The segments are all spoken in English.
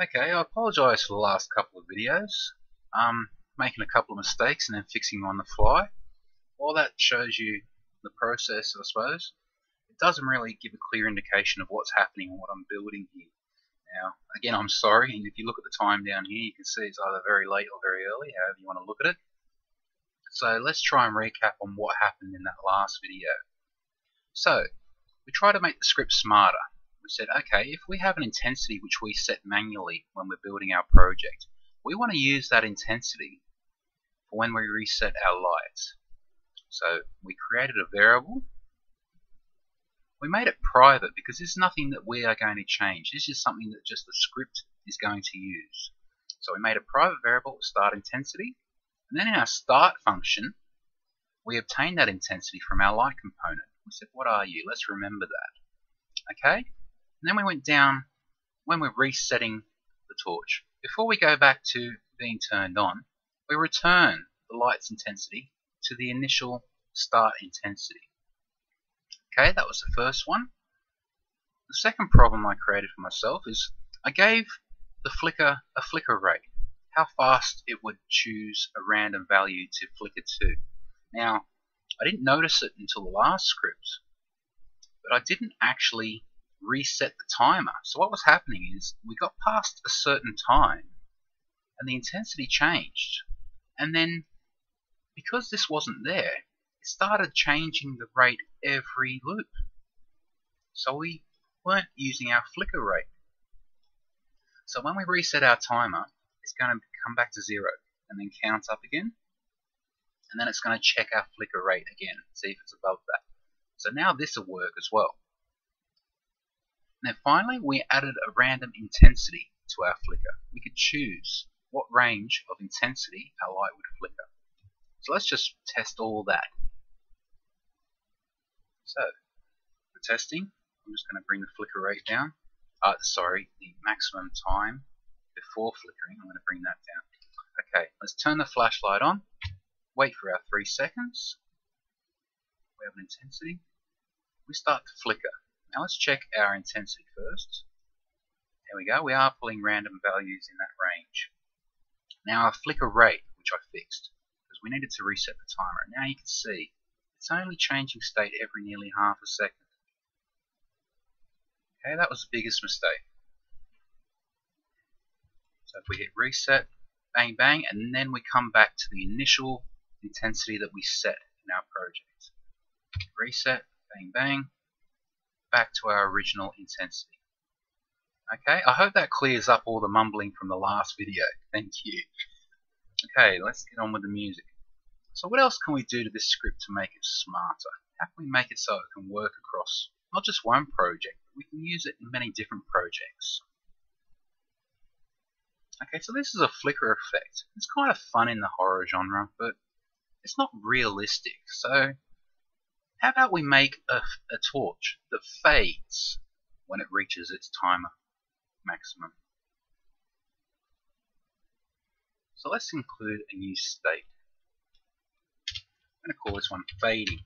Okay, I apologise for the last couple of videos. Making a couple of mistakes and then fixing them on the fly. While that shows you the process, I suppose, it doesn't really give a clear indication of what's happening and what I'm building here. Now, again, I'm sorry, and if you look at the time down here, you can see it's either very late or very early, however you want to look at it. So let's try and recap on what happened in that last video. So, we try to make the script smarter. We said, okay, if we have an intensity which we set manually when we're building our project, we want to use that intensity for when we reset our lights. So we created a variable. We made it private because there's nothing that we are going to change. This is something that just the script is going to use. So we made a private variable, start intensity, and then in our start function, we obtained that intensity from our light component. We said, what are you? Let's remember that. Okay? And then we went down when we're resetting the torch. Before we go back to being turned on, we return the light's intensity to the initial start intensity. Okay, that was the first one. The second problem I created for myself is I gave the flicker a flicker rate, how fast it would choose a random value to flicker to. Now, I didn't notice it until the last script, but I didn't actually reset the timer. So what was happening is we got past a certain time and the intensity changed, and then because this wasn't there, it started changing the rate every loop. So we weren't using our flicker rate. So when we reset our timer, it's going to come back to 0 and then count up again, and then it's going to check our flicker rate again, see if it's above that. So now this will work as well. Now finally, we added a random intensity to our flicker. We could choose what range of intensity our light would flicker. So let's just test all that. So for testing, I'm just going to bring the flicker rate down. The maximum time before flickering, I'm going to bring that down. Okay, let's turn the flashlight on. Wait for our 3 seconds. We have an intensity. We start to flicker. Now let's check our intensity first. There we go, we are pulling random values in that range. Now our flicker rate, which I fixed, because we needed to reset the timer. Now you can see, it's only changing state every nearly half a second. Okay, that was the biggest mistake. So if we hit reset, bang bang, and then we come back to the initial intensity that we set in our project. Reset, bang bang, back to our original intensity. Okay, I hope that clears up all the mumbling from the last video. Thank you. Okay, let's get on with the music. So what else can we do to this script to make it smarter? How can we make it so it can work across not just one project, but we can use it in many different projects? Okay, so this is a flicker effect. It's kind of fun in the horror genre, but it's not realistic. So how about we make a torch that fades when it reaches its timer maximum? So let's include a new state. I'm going to call this one fading.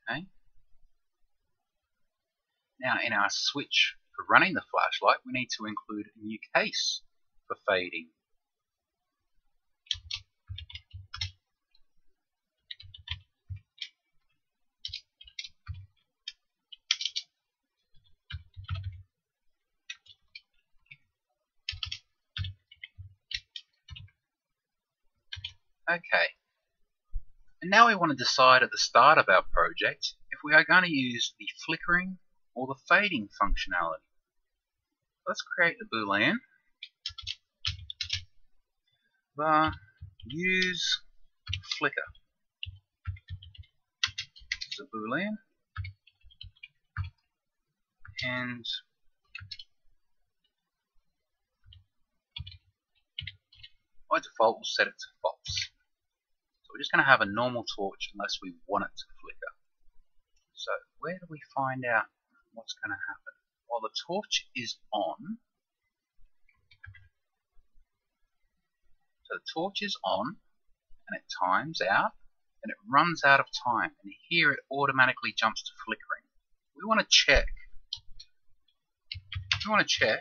Okay. Now in our switch for running the flashlight, we need to include a new case for fading. Okay, and now we want to decide at the start of our project if we are going to use the flickering or the fading functionality. Let's create a boolean. Use flicker. This is a boolean, and by default we'll set it to false. So we're just going to have a normal torch unless we want it to flicker. So where do we find out what's going to happen? Well, the torch is on. So the torch is on, and it times out, and it runs out of time. And here it automatically jumps to flickering. We want to check. We want to check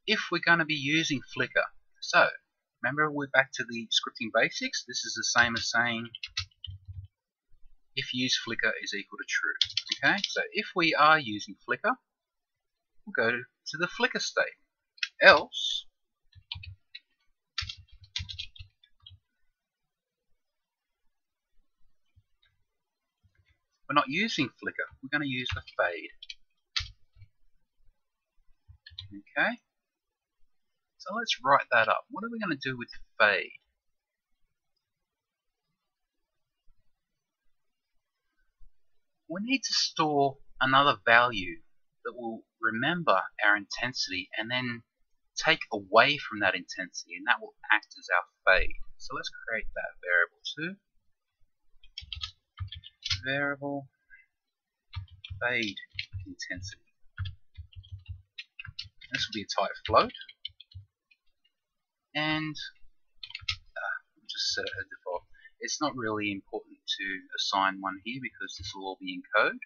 if we're going to be using flicker. So remember, we're back to the scripting basics. This is the same as saying if use flicker is equal to true. Okay, so if we are using flicker, we'll go to the flicker state. Else, we're not using flicker, we're going to use the fade. Okay, so let's write that up. What are we going to do with fade? We need to store another value that will remember our intensity and then take away from that intensity, and that will act as our fade. So let's create that variable too. Variable fade intensity. This will be a type float, and we'll just set it as default. It's not really important to assign one here because this will all be in code.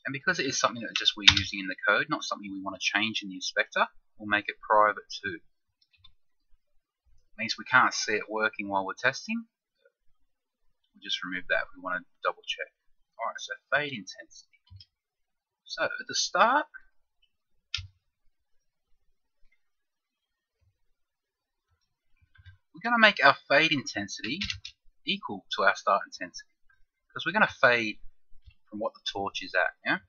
And because it is something that just we're using in the code, not something we want to change in the inspector, we'll make it private too. It means we can't see it working while we're testing. We'll just remove that if we want to double check. Alright, so fade intensity. So at the start, we're going to make our fade intensity equal to our start intensity, because we're going to fade from what the torch is at. Yeah.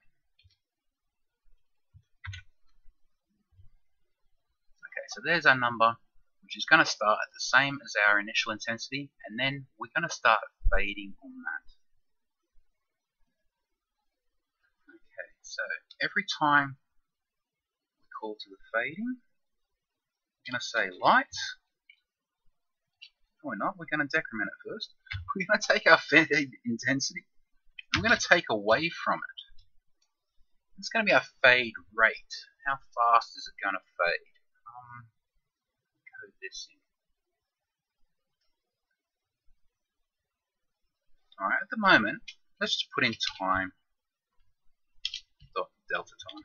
Okay, so there's our number, which is going to start at the same as our initial intensity, and then we're going to start fading on that. Okay, so every time we call to the fading, we're going to say light. No, we're not. We're going to decrement it first. We're going to take our fade intensity. We're going to take away from it. It's going to be our fade rate. How fast is it going to fade? Code this in. Alright, at the moment, let's just put in time. Delta time.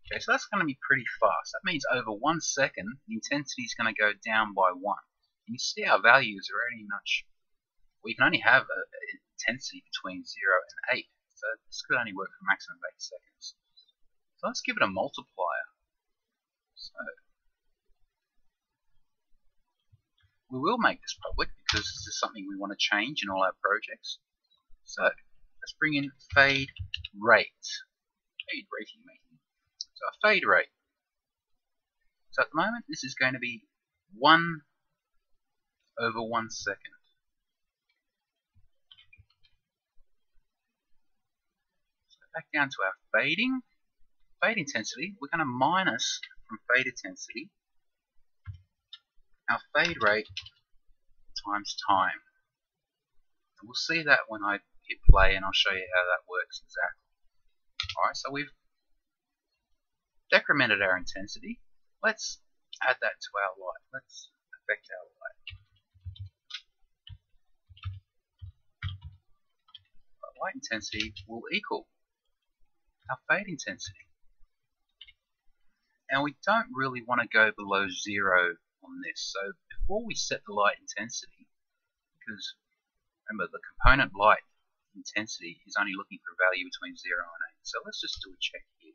Okay, so that's going to be pretty fast. That means over 1 second, the intensity is going to go down by 1. And you see our values are only much. We can only have an intensity between 0 and 8. So this could only work for a maximum of 8 seconds. So let's give it a multiplier. So we will make this public because this is something we want to change in all our projects. So let's bring in fade rate. Fade rating making. So our fade rate. So at the moment this is going to be 1 over 1 second. So back down to our fading. Fade intensity, we're going to minus from fade intensity our fade rate times time. And we'll see that when I hit play, and I'll show you how that works exactly. Alright, so we've decremented our intensity. Let's add that to our light. Let's affect our light. Our light intensity will equal our fade intensity. Now we don't really want to go below 0 on this, so before we set the light intensity, because remember the component light intensity is only looking for a value between 0 and 8, so let's just do a check here.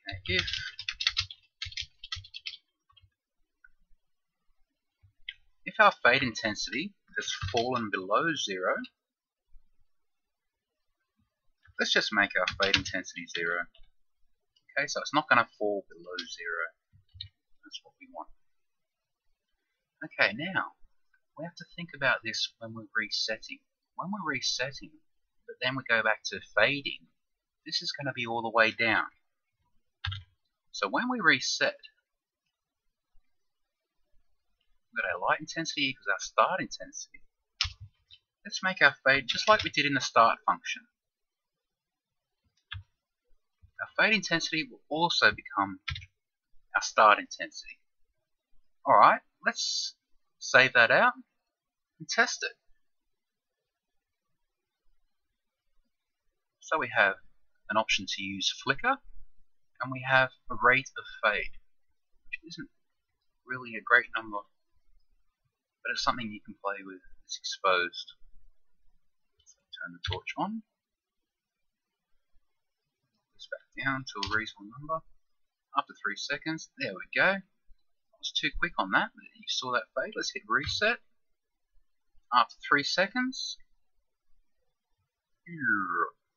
Okay, if our fade intensity has fallen below 0, let's just make our fade intensity 0. Okay, so it's not going to fall below 0. That's what we want. Okay, now we have to think about this when we're resetting. When we're resetting, but then we go back to fading, this is going to be all the way down. So when we reset, we've got our light intensity equals our start intensity. Let's make our fade just like we did in the start function. Our fade intensity will also become our start intensity. Alright, let's save that out and test it. So we have an option to use flicker, and we have a rate of fade, which isn't really a great number, but it's something you can play with. It's exposed. So turn the torch on, this back down to a reasonable number. After 3 seconds, there we go. I was too quick on that, but you saw that fade. Let's hit reset. After 3 seconds,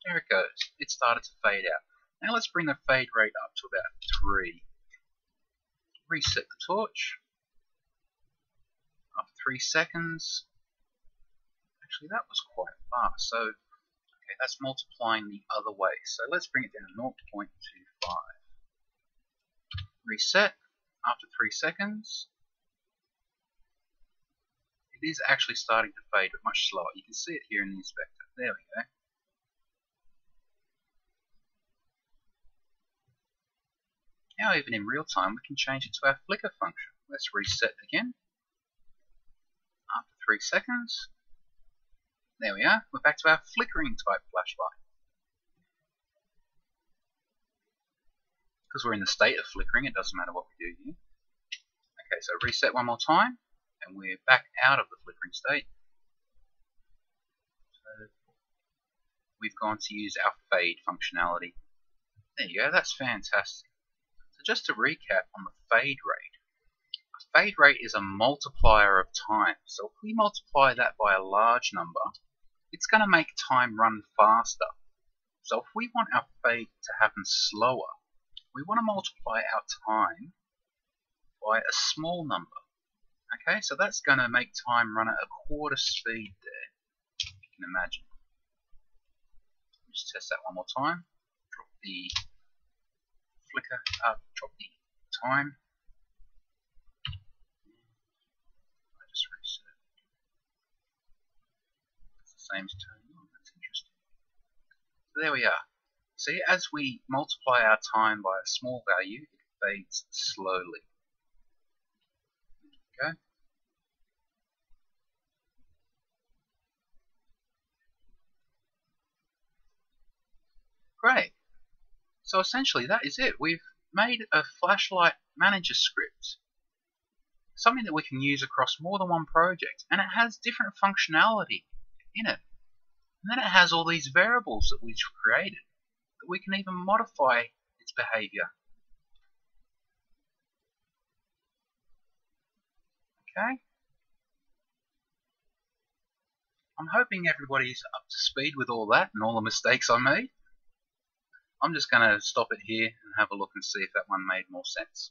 there it goes. It started to fade out. Now let's bring the fade rate up to about 3. Reset the torch. After 3 seconds, actually that was quite fast. So, okay, that's multiplying the other way. So let's bring it down to 0.25. Reset. After 3 seconds, it is actually starting to fade, but much slower. You can see it here in the inspector. There we go. Now, even in real time, we can change it to our flicker function. Let's reset again. After 3 seconds, there we are. We're back to our flickering type flashlight. Because we're in the state of flickering, it doesn't matter what we do here. Okay, so reset one more time, and we're back out of the flickering state. So we've gone to use our fade functionality. There you go, that's fantastic. So just to recap on the fade rate. A fade rate is a multiplier of time. So if we multiply that by a large number, it's going to make time run faster. So if we want our fade to happen slower, we want to multiply our time by a small number. Okay, so that's going to make time run at a quarter speed there, if you can imagine. Just test that one more time. Drop the flicker up, drop the time. I just reset. It's the same as turning on, that's interesting. So there we are. See, as we multiply our time by a small value, it fades slowly. There we go. Great. So essentially that is it. We've made a flashlight manager script. Something that we can use across more than one project. And it has different functionality in it. And then it has all these variables that we've created, that we can even modify its behavior. Okay? I'm hoping everybody's up to speed with all that and all the mistakes I made. I'm just going to stop it here and have a look and see if that one made more sense.